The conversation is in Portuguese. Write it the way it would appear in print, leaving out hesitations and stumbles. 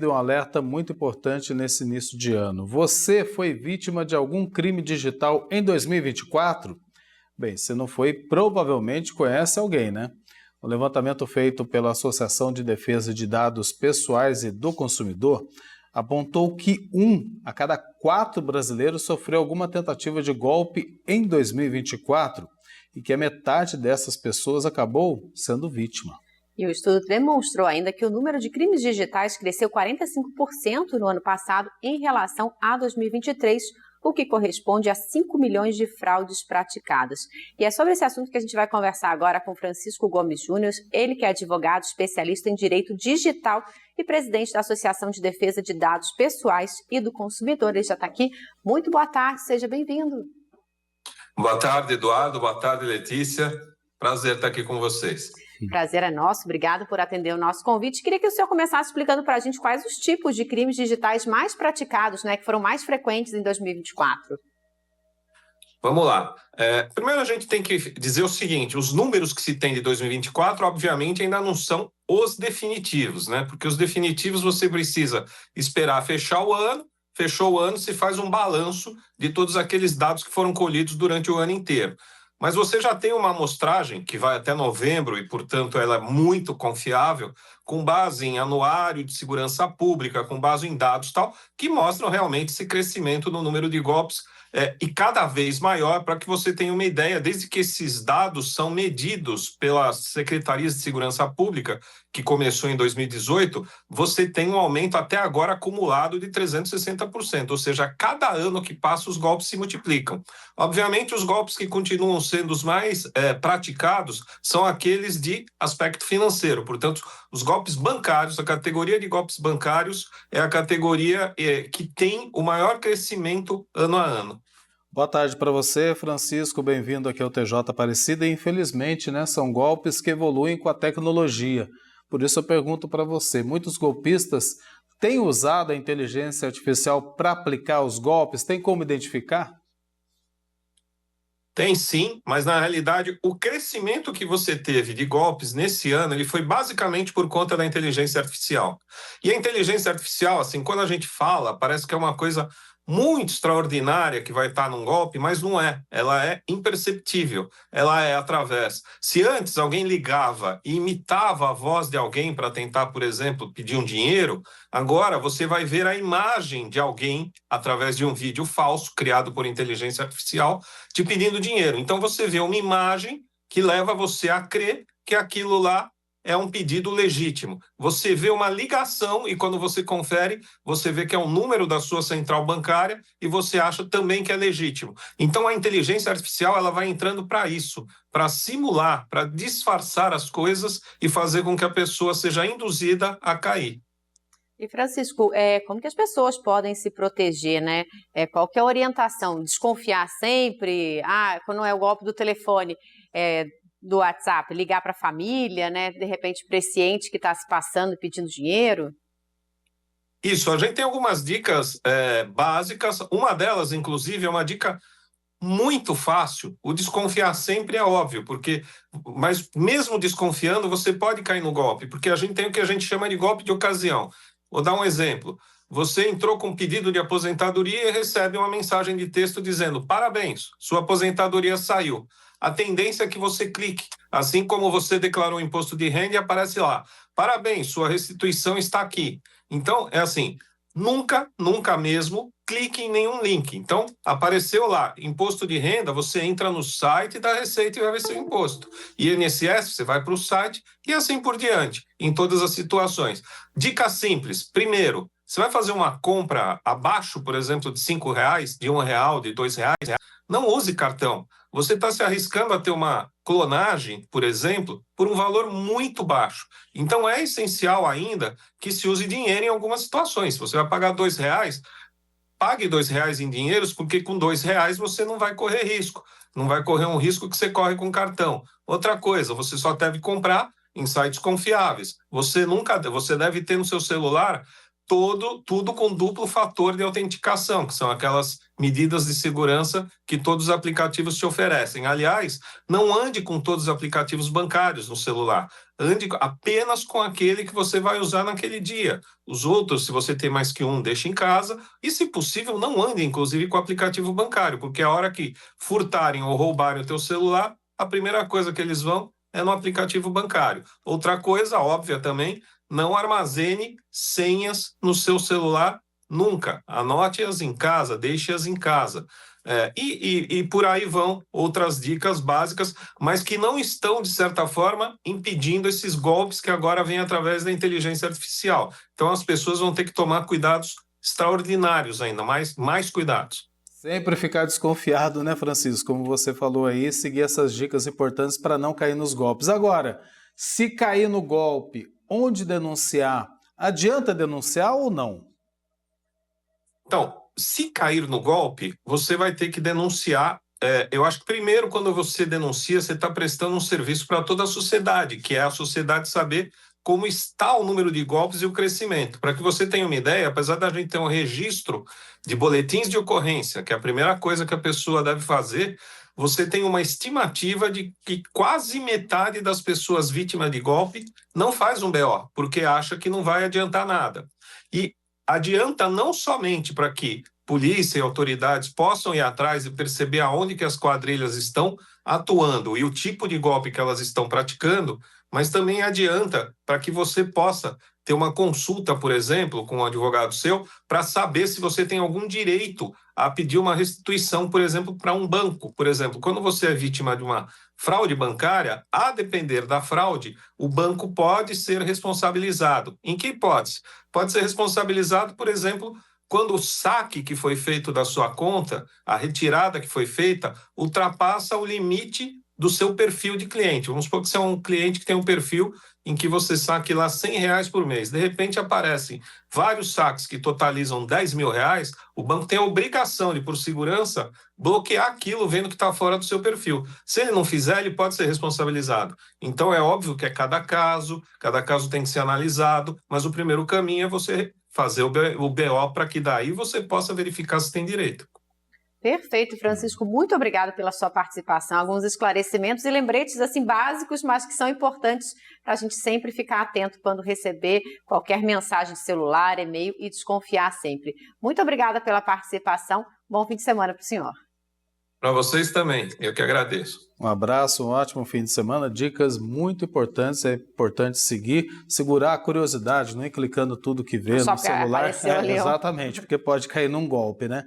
Um alerta muito importante nesse início de ano. Você foi vítima de algum crime digital em 2024? Bem, se não foi, provavelmente conhece alguém, né? O levantamento feito pela Associação de Defesa de Dados Pessoais e do Consumidor apontou que 1 a cada 4 brasileiros sofreu alguma tentativa de golpe em 2024 e que a metade dessas pessoas acabou sendo vítima. E o estudo demonstrou ainda que o número de crimes digitais cresceu 45% no ano passado em relação a 2023, o que corresponde a 5 milhões de fraudes praticadas. E é sobre esse assunto que a gente vai conversar agora com Francisco Gomes Júnior, ele que é advogado especialista em direito digital e presidente da Associação de Defesa de Dados Pessoais e do Consumidor. Ele já está aqui. Muito boa tarde, seja bem-vindo. Boa tarde, Eduardo. Boa tarde, Letícia. Prazer estar aqui com vocês. Prazer é nosso, obrigado por atender o nosso convite. Queria que o senhor começasse explicando para a gente quais os tipos de crimes digitais mais praticados, né, que foram mais frequentes em 2024. Vamos lá. Primeiro a gente tem que dizer o seguinte, os números que se tem de 2024, obviamente, ainda não são os definitivos, né? Porque os definitivos você precisa esperar fechar o ano, fechou o ano, se faz um balanço de todos aqueles dados que foram colhidos durante o ano inteiro. Mas você já tem uma amostragem que vai até novembro e, portanto, ela é muito confiável, com base em anuário de segurança pública, com base em dados tal, que mostram realmente esse crescimento no número de golpes e cada vez maior, para que você tenha uma ideia, desde que esses dados são medidos pelas secretarias de segurança pública, que começou em 2018, você tem um aumento até agora acumulado de 360%, ou seja, cada ano que passa os golpes se multiplicam. Obviamente, os golpes que continuam sendo os mais praticados são aqueles de aspecto financeiro, portanto, os golpes bancários, a categoria de golpes bancários é a categoria que tem o maior crescimento ano a ano. Boa tarde para você, Francisco, bem-vindo aqui ao TJ Aparecida. E, infelizmente, né, são golpes que evoluem com a tecnologia. Por isso eu pergunto para você, muitos golpistas têm usado a inteligência artificial para aplicar os golpes? Tem como identificar? Tem sim, mas na realidade o crescimento que você teve de golpes nesse ano, ele foi basicamente por conta da inteligência artificial. E a inteligência artificial, assim, quando a gente fala, parece que é uma coisa muito extraordinária que vai estar num golpe, mas não é. Ela é imperceptível. Ela é através. Se antes alguém ligava e imitava a voz de alguém para tentar, por exemplo, pedir um dinheiro, agora você vai ver a imagem de alguém através de um vídeo falso criado por inteligência artificial te pedindo dinheiro. Então você vê uma imagem que leva você a crer que aquilo lá é um pedido legítimo. Você vê uma ligação e quando você confere, você vê que é um número da sua central bancária e você acha também que é legítimo. Então a inteligência artificial ela vai entrando para isso, para simular, para disfarçar as coisas e fazer com que a pessoa seja induzida a cair. E Francisco, como que as pessoas podem se proteger, né? Qual que é a orientação? Desconfiar sempre? Quando é o golpe do telefone, do WhatsApp, ligar para a família, né? De repente para esse ente que está se passando e pedindo dinheiro? Isso, a gente tem algumas dicas básicas. Uma delas, inclusive, é uma dica muito fácil. O desconfiar sempre é óbvio, mas mesmo desconfiando, você pode cair no golpe, porque a gente tem o que a gente chama de golpe de ocasião. Vou dar um exemplo. Você entrou com um pedido de aposentadoria e recebe uma mensagem de texto dizendo: parabéns, sua aposentadoria saiu. A tendência é que você clique, assim como você declarou imposto de renda e aparece lá: parabéns, sua restituição está aqui. Então, é assim, nunca mesmo clique em nenhum link. Então, apareceu lá, imposto de renda, você entra no site da Receita e vai ver seu imposto. INSS, você vai para o site e assim por diante, em todas as situações. Dica simples, primeiro, você vai fazer uma compra abaixo, por exemplo, de R$5, de R$1, de R$2, não use cartão. Você está se arriscando a ter uma clonagem, por exemplo, por um valor muito baixo. Então, é essencial ainda que se use dinheiro em algumas situações. Se você vai pagar R$2, pague R$2 em dinheiros, porque com R$2 você não vai correr risco. Não vai correr um risco que você corre com cartão. Outra coisa, você só deve comprar em sites confiáveis. Você deve ter no seu celular tudo com duplo fator de autenticação, que são aquelas medidas de segurança que todos os aplicativos te oferecem. Aliás, não ande com todos os aplicativos bancários no celular. Ande apenas com aquele que você vai usar naquele dia. Os outros, se você tem mais que um, deixe em casa. E, se possível, não ande, inclusive, com o aplicativo bancário, porque a hora que furtarem ou roubarem o teu celular, a primeira coisa que eles vão é no aplicativo bancário. Outra coisa óbvia também, não armazene senhas no seu celular nunca. Anote-as em casa, deixe-as em casa. E por aí vão outras dicas básicas, mas que não estão, de certa forma, impedindo esses golpes que agora vêm através da inteligência artificial. Então, as pessoas vão ter que tomar cuidados extraordinários ainda, mais cuidados. Sempre ficar desconfiado, né, Francisco? Como você falou aí, seguir essas dicas importantes para não cair nos golpes. Agora, se cair no golpe, onde denunciar? Adianta denunciar ou não? Então, se cair no golpe, você vai ter que denunciar. Eu acho que primeiro, quando você denuncia, você está prestando um serviço para toda a sociedade, que é a sociedade saber como está o número de golpes e o crescimento. Para que você tenha uma ideia, apesar da gente ter um registro de boletins de ocorrência, que é a primeira coisa que a pessoa deve fazer, você tem uma estimativa de que quase metade das pessoas vítimas de golpe não faz um BO, porque acha que não vai adiantar nada. E adianta não somente para que polícia e autoridades possam ir atrás e perceber aonde que as quadrilhas estão atuando e o tipo de golpe que elas estão praticando, mas também adianta para que você possa ter uma consulta, por exemplo, com um advogado seu, para saber se você tem algum direito a pedir uma restituição, por exemplo, para um banco. Por exemplo, quando você é vítima de uma fraude bancária, a depender da fraude, o banco pode ser responsabilizado. Em que hipótese? Pode ser responsabilizado, por exemplo, quando o saque que foi feito da sua conta, a retirada que foi feita, ultrapassa o limite do seu perfil de cliente. Vamos supor que você é um cliente que tem um perfil em que você saque lá R$100 por mês. De repente aparecem vários saques que totalizam R$10.000, o banco tem a obrigação de, por segurança, bloquear aquilo vendo que está fora do seu perfil. Se ele não fizer, ele pode ser responsabilizado. Então é óbvio que é cada caso tem que ser analisado, mas o primeiro caminho é você fazer o BO para que daí você possa verificar se tem direito. Perfeito, Francisco. Muito obrigada pela sua participação, alguns esclarecimentos e lembretes assim básicos, mas que são importantes para a gente sempre ficar atento quando receber qualquer mensagem de celular, e-mail e desconfiar sempre. Muito obrigada pela participação. Bom fim de semana para o senhor. Para vocês também, eu que agradeço. Um abraço, um ótimo fim de semana. Dicas muito importantes, é importante segurar a curiosidade, não ir clicando tudo que vê no celular. Exatamente, porque pode cair num golpe, né?